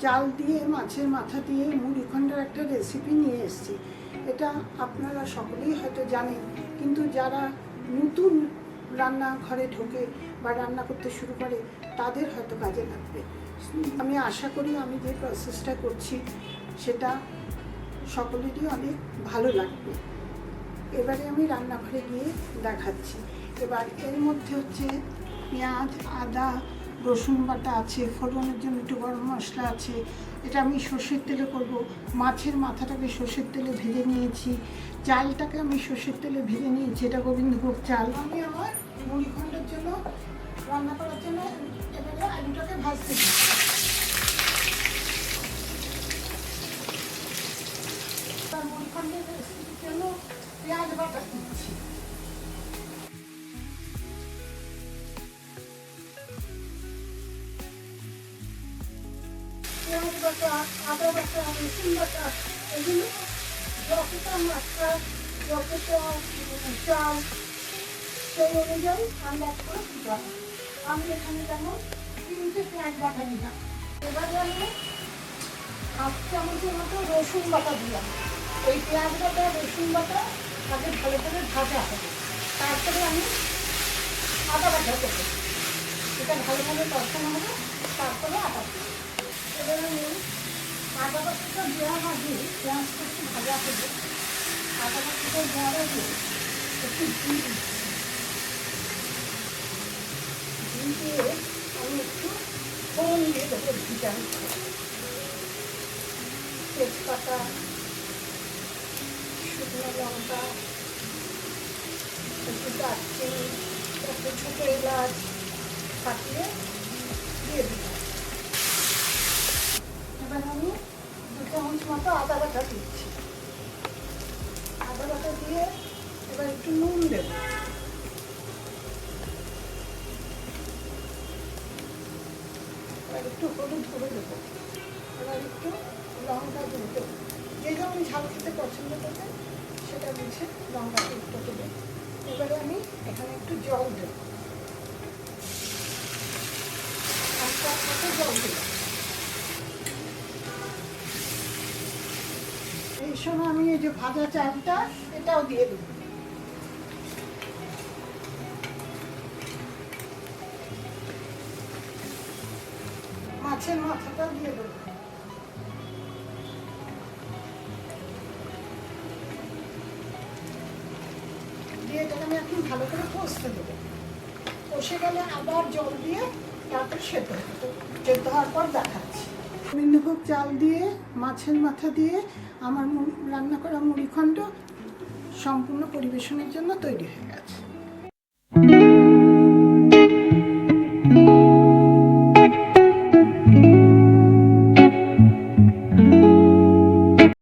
চাল দিয়ে মাছের মাথা দিয়ে মুড়িঘণ্টার একটা রেসিপি নিয়ে এসেছি। এটা আপনারা সকলেই হয়তো জানেন, কিন্তু যারা নতুন রান্নাঘরে ঢোকে বা রান্না করতে শুরু করে তাদের হয়তো কাজে লাগবে। আমি আশা করি আমি যে প্রসেসটা করছি সেটা সকলেরই অনেক ভালো লাগবে। এবারে আমি রান্নাঘরে গিয়ে দেখাচ্ছি। এবার এর মধ্যে হচ্ছে পেঁয়াজ, আদা, রসুন বাটা আছে, ফোড়নের জন্য একটু গরম মশলা আছে। এটা আমি সর্ষের তেলে করব। মাছের মাথাটাকে সর্ষের তেলে ভেজে নিয়েছি, চালটাকে আমি সর্ষের তেলে ভেজে নিয়েছি, এটা গোবিন্দভোগ চাল। আমি আমার মুড়িঘণ্টার জন্য রান্না করার জন্য এবারে আলুটাকে ভাজতে দিই। তার মুড়িঘণ্টার রেসিপির জন্য পেঁয়াজ বাটা দিচ্ছি। পেঁয়াজ বাটা, আদা বাটা, রসুন বাটা, এগুলো যতটা মাত্রা, যতটা চাল সেই অনুযায়ী আমি এক করে দিতে হবে। আমি এখানে যেমন 3টে পেঁয়াজ বাটা নিলাম। এবারে আমি 1/2 চামচের মতো রসুন বাটা দিলাম। এই পেঁয়াজ বাটা, রসুন বাটা আগে ভালো করে ভাজা হবে, তারপরে আমি আদা বাটা দেবো। এটা ভালোভাবে কষানো হবে, তারপরে আদা দেবো। এবার আমি আদা বাটাটা দেওয়ার আগে পেঁয়াজটা একটু ভাজা হবে। আদা বাটাটা দেওয়ার আগে একটু ঘি দিচ্ছি। ঘি দিয়ে আমি একটু ফোড়ন দিয়ে দেবো। ঘিটা তেজপাতা, শুকনো লঙ্কা, একটু দারচিনি, একটু ছোটো এলাচ ফাটিয়ে দিয়ে দিলাম। এবার আমি 2 চামচ মতো আদা বাটা দিচ্ছি। আদা বাটা দিয়ে এবার একটু নুন দেব। এবার একটু হলুদ করে দেবো। এবার একটু লঙ্কা দিয়ে দেবো। যে যেমন ঝাল খেতে পছন্দ করবে সেটা বুঝে লঙ্কা একটু দেবো। এবারে আমি এখানে একটু জল দেবো। 1 কাপ মতো জল দেবো। এই সময় আমি এই যে ভাজা চালটা এটাও দিয়ে দেবো। মাছের মাথাটা দিয়ে দেবো। দিয়ে এটাকে আমি এখন ভালো করে কষতে দেবো। কষে গেলে আবার জল দিয়ে তারপর সেদ্ধ হবে। সেদ্ধ হওয়ার পর দেখাচ্ছি। গোবিন্দভোগ চাল দিয়ে মাছের মাথা দিয়ে আমার রান্না করা মুড়িঘণ্ট সম্পূর্ণ পরিবেশনের জন্য তৈরি হয়ে গেছে।